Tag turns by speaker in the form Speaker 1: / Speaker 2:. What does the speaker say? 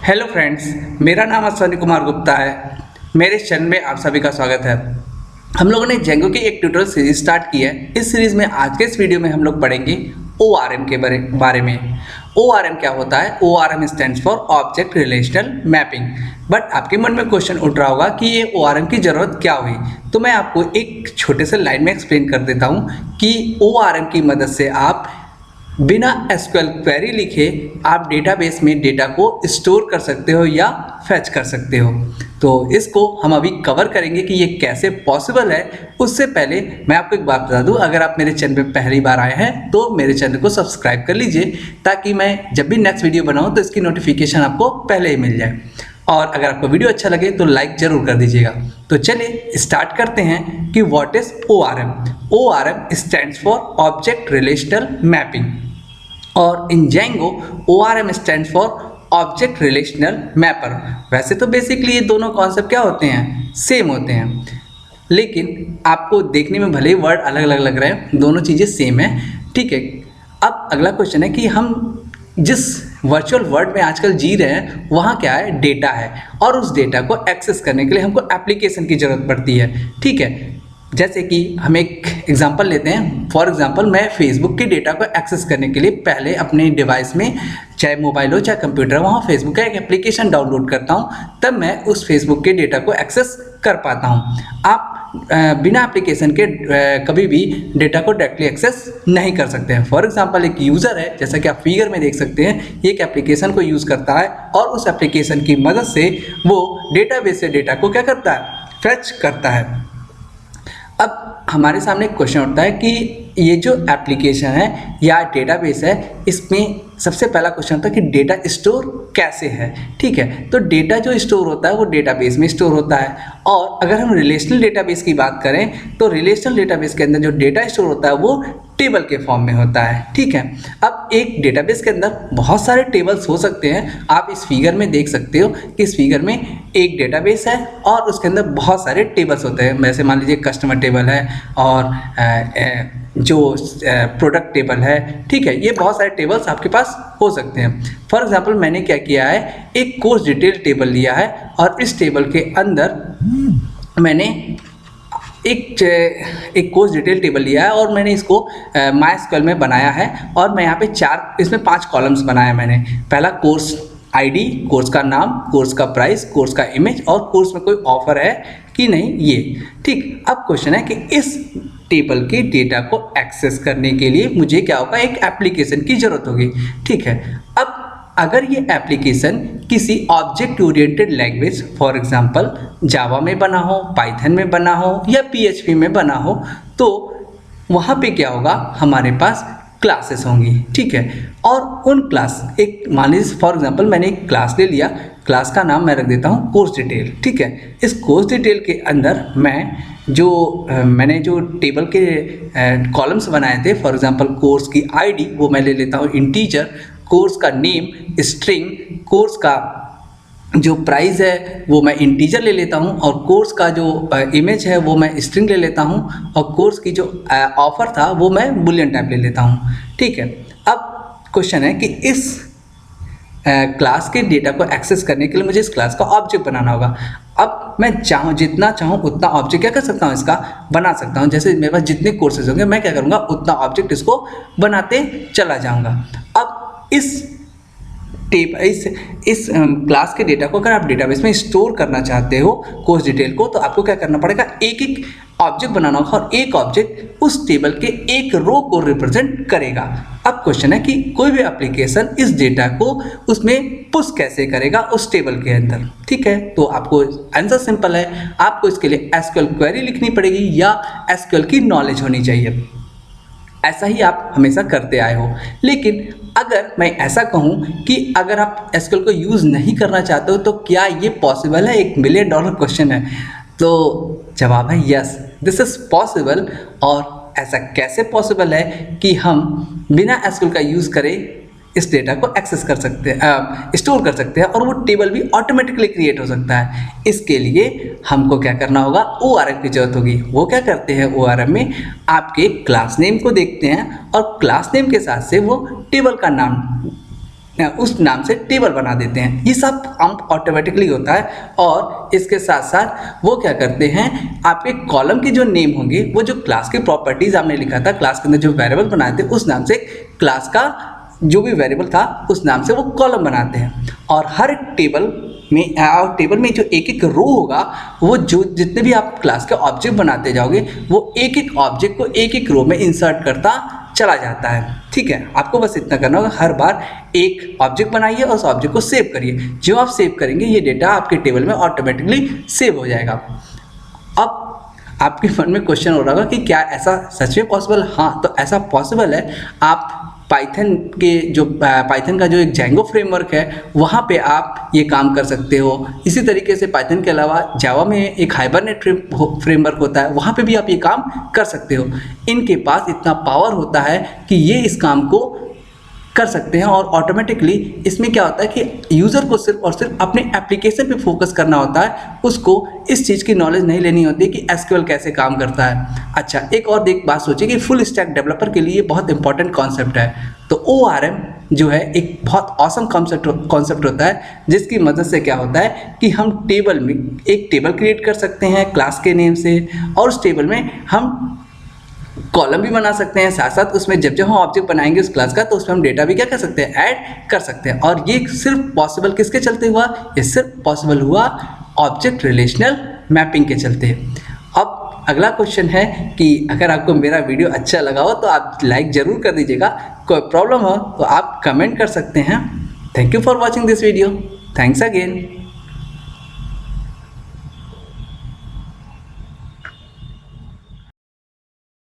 Speaker 1: Hello friends, मेरा नाम अश्विनी कुमार गुप्ता है। मेरे चैनल में आप सभी का स्वागत है। हम लोगों ने जेंगो की एक ट्यूटोरियल सीरीज स्टार्ट की है। इस सीरीज में आज के इस वीडियो में हम लोग पढ़ेंगे ORM के बारे में। ORM क्या होता है? ORM stands for object relational mapping. But आपके मन में क्वेश्चन उठ रहा होगा कि ये ORM की ज़रूरत क्या हुई। तो मैं आपको एक छोटे से लाइन में एक्सप्लेन कर देता हूँ कि ORM की मदद से आप बिना SQL क्वेरी लिखे आप डेटाबेस में डेटा को स्टोर कर सकते हो या फैच कर सकते हो। तो इसको हम अभी कवर करेंगे कि ये कैसे पॉसिबल है। उससे पहले मैं आपको एक बात बता दूं, अगर आप मेरे चैनल पे पहली बार आए हैं तो मेरे चैनल को सब्सक्राइब कर लीजिए, ताकि मैं जब भी नेक्स्ट वीडियो बनाऊं तो इसकी नोटिफिकेशन आपको पहले ही मिल जाए। और अगर आपको वीडियो अच्छा लगे तो लाइक ज़रूर कर दीजिएगा। तो चलिए स्टार्ट करते हैं कि what is ORM। ORM stands for object relational mapping और in Django ORM stands for object relational mapper. वैसे तो बेसिकली ये दोनों कॉन्सेप्ट क्या होते हैं, सेम होते हैं, लेकिन आपको देखने में भले ही वर्ड अलग अलग लग रहे हैं, दोनों चीज़ें सेम है। ठीक है, अब अगला क्वेश्चन है कि हम जिस वर्चुअल वर्ल्ड में आजकल जी रहे हैं वहाँ क्या है, डेटा है, और उस डेटा को एक्सेस करने के लिए हमको एप्लीकेशन की ज़रूरत पड़ती है। ठीक है, जैसे कि हम एक एग्जांपल लेते हैं। फॉर एग्जांपल, मैं फेसबुक के डेटा को एक्सेस करने के लिए पहले अपने डिवाइस में, चाहे मोबाइल हो चाहे कंप्यूटर, वहाँ फेसबुक का एक एप्लीकेशन डाउनलोड करता हूँ, तब मैं उस फेसबुक के डेटा को एक्सेस कर पाता हूँ। आप बिना एप्लीकेशन के कभी भी डेटा को डायरेक्टली एक्सेस नहीं कर सकते हैं। फॉर एग्जांपल, एक यूज़र है, जैसा कि आप फिगर में देख सकते हैं, ये एक एप्लीकेशन को यूज़ करता है और उस एप्लीकेशन की मदद से वो डेटाबेस से डेटा को क्या करता है, फैच करता है। अब हमारे सामने एक क्वेश्चन उठता है कि ये जो एप्लीकेशन है या डेटाबेस है, इसमें सबसे पहला क्वेश्चन होता है कि डेटा स्टोर कैसे है। ठीक है, तो डेटा जो स्टोर होता है वो डेटाबेस में स्टोर होता है। और अगर हम रिलेशनल डेटाबेस की बात करें तो रिलेशनल डेटाबेस के अंदर जो डेटा स्टोर होता है वो टेबल के फॉर्म में होता है। ठीक है, अब एक डेटाबेस के अंदर बहुत सारे टेबल्स हो सकते हैं। आप इस फिगर में देख सकते हो कि इस फिगर में एक डेटाबेस है और उसके अंदर बहुत सारे टेबल्स होते हैं। वैसे मान लीजिए कस्टमर टेबल है और जो प्रोडक्ट टेबल है। ठीक है, ये बहुत सारे टेबल्स आपके पास हो सकते हैं। फॉर एग्जांपल, मैंने क्या किया है, एक कोर्स डिटेल टेबल लिया है और इस टेबल के अंदर मैंने एक कोर्स डिटेल टेबल लिया है और मैंने इसको MySQL में बनाया है। और मैं यहाँ पे इसमें 5 कॉलम्स बनाया मैंने। पहला कोर्स ID, कोर्स का नाम, कोर्स का प्राइस, कोर्स का इमेज और कोर्स में कोई ऑफर है कि नहीं, ये। ठीक, अब क्वेश्चन है कि इस टेबल के डेटा को एक्सेस करने के लिए मुझे क्या होगा, एक एप्लीकेशन की ज़रूरत होगी। ठीक है, अब अगर ये एप्लीकेशन किसी object oriented language, for example Java में बना हो, पाइथन में बना हो या PHP में बना हो, तो वहाँ पे क्या होगा, हमारे पास क्लासेस होंगी। ठीक है, और उन क्लास, एक मान लीजिए फॉर एग्जांपल मैंने एक क्लास ले लिया, क्लास का नाम मैं रख देता हूँ कोर्स डिटेल। ठीक है, इस कोर्स डिटेल के अंदर मैंने जो टेबल के कॉलम्स बनाए थे, फॉर एग्जांपल कोर्स की ID वो मैं ले लेता हूँ इंटीजर, कोर्स का नेम स्ट्रिंग, कोर्स का जो प्राइस है वो मैं इंटीजर ले लेता हूँ, और कोर्स का जो इमेज है वो मैं स्ट्रिंग ले लेता हूँ, और कोर्स की जो ऑफर था वो मैं बुलियन टाइप ले लेता हूँ। ठीक है, अब क्वेश्चन है कि इस क्लास के डेटा को एक्सेस करने के लिए मुझे इस क्लास का ऑब्जेक्ट बनाना होगा। अब मैं जितना चाहूँ उतना ऑब्जेक्ट क्या कर सकता हूँ, इसका बना सकता हूँ। जैसे मेरे पास जितने कोर्सेज होंगे मैं क्या करूँगा, उतना ऑब्जेक्ट इसको बनाते चला जाऊँगा। अब इस क्लास के डेटा को अगर आप डेटाबेस में स्टोर करना चाहते हो, कोर्स डिटेल को, तो आपको क्या करना पड़ेगा, एक एक ऑब्जेक्ट बनाना होगा और एक ऑब्जेक्ट उस टेबल के एक रो को रिप्रेजेंट करेगा। अब क्वेश्चन है कि कोई भी एप्लीकेशन इस डेटा को उसमें पुश कैसे करेगा उस टेबल के अंदर। ठीक है, तो आपको आंसर सिंपल है, आपको इसके लिए SQL क्वेरी लिखनी पड़ेगी या SQL की नॉलेज होनी चाहिए। ऐसा ही आप हमेशा करते आए हो। लेकिन अगर मैं ऐसा कहूँ कि अगर आप SQL को यूज़ नहीं करना चाहते हो तो क्या ये पॉसिबल है, $1 मिलियन क्वेश्चन है। तो जवाब है यस, दिस इज़ पॉसिबल। और ऐसा कैसे पॉसिबल है कि हम बिना SQL का यूज़ करें इस डेटा को एक्सेस कर सकते हैं, स्टोर कर सकते हैं, और वो टेबल भी ऑटोमेटिकली क्रिएट हो सकता है। इसके लिए हमको क्या करना होगा, ORM की जरूरत होगी। वो क्या करते हैं, ORM में आपके क्लास नेम को देखते हैं और क्लास नेम के साथ से वो टेबल का नाम उस नाम से टेबल बना देते हैं। ये सब हम ऑटोमेटिकली होता है। और इसके साथ साथ वो क्या करते हैं, आपके कॉलम के जो नेम होंगे वो जो क्लास की प्रॉपर्टीज आपने लिखा था, क्लास के अंदर जो वेरिएबल बनाए थे उस नाम से क्लास का जो भी वेरिएबल था उस नाम से वो कॉलम बनाते हैं। और हर टेबल में जो एक एक रो होगा वो जो जितने भी आप क्लास के ऑब्जेक्ट बनाते जाओगे वो एक एक ऑब्जेक्ट को एक एक रो में इंसर्ट करता चला जाता है। ठीक है, आपको बस इतना करना होगा, हर बार एक ऑब्जेक्ट बनाइए और उस ऑब्जेक्ट को सेव करिए। जो आप सेव करेंगे ये डेटा आपके टेबल में ऑटोमेटिकली सेव हो जाएगा। अब आपके मन में क्वेश्चन हो रहा होगा कि क्या ऐसा सच में पॉसिबल? हाँ, तो ऐसा पॉसिबल है। आप पाइथन का जो एक जेंगो फ्रेमवर्क है वहाँ पे आप ये काम कर सकते हो। इसी तरीके से पाइथन के अलावा जावा में एक हाइबरनेट फ्रेमवर्क होता है, वहाँ पे भी आप ये काम कर सकते हो। इनके पास इतना पावर होता है कि ये इस काम को कर सकते हैं। और ऑटोमेटिकली इसमें क्या होता है कि यूज़र को सिर्फ और सिर्फ अपने एप्लीकेशन पे फोकस करना होता है, उसको इस चीज़ की नॉलेज नहीं लेनी होती कि एसक्यूएल कैसे काम करता है। अच्छा, एक और बात सोचिए कि फुल स्टैक डेवलपर के लिए बहुत इंपॉर्टेंट कॉन्सेप्ट है। तो ORM जो है एक बहुत ऑसम कॉन्सेप्ट होता है, जिसकी मदद से क्या होता है कि हम टेबल में एक टेबल क्रिएट कर सकते हैं क्लास के नेम से, और उस टेबल में हम कॉलम भी बना सकते हैं। साथ साथ उसमें जब हम ऑब्जेक्ट बनाएंगे उस क्लास का तो उसमें हम डेटा भी क्या कर सकते हैं, ऐड कर सकते हैं। और ये सिर्फ पॉसिबल किसके चलते हुआ? ये सिर्फ पॉसिबल हुआ ऑब्जेक्ट रिलेशनल मैपिंग के चलते। अब अगला क्वेश्चन है कि अगर आपको मेरा वीडियो अच्छा लगा हो तो आप लाइक ज़रूर कर दीजिएगा। कोई प्रॉब्लम हो तो आप कमेंट कर सकते हैं। Thank you for watching this video. Thanks again.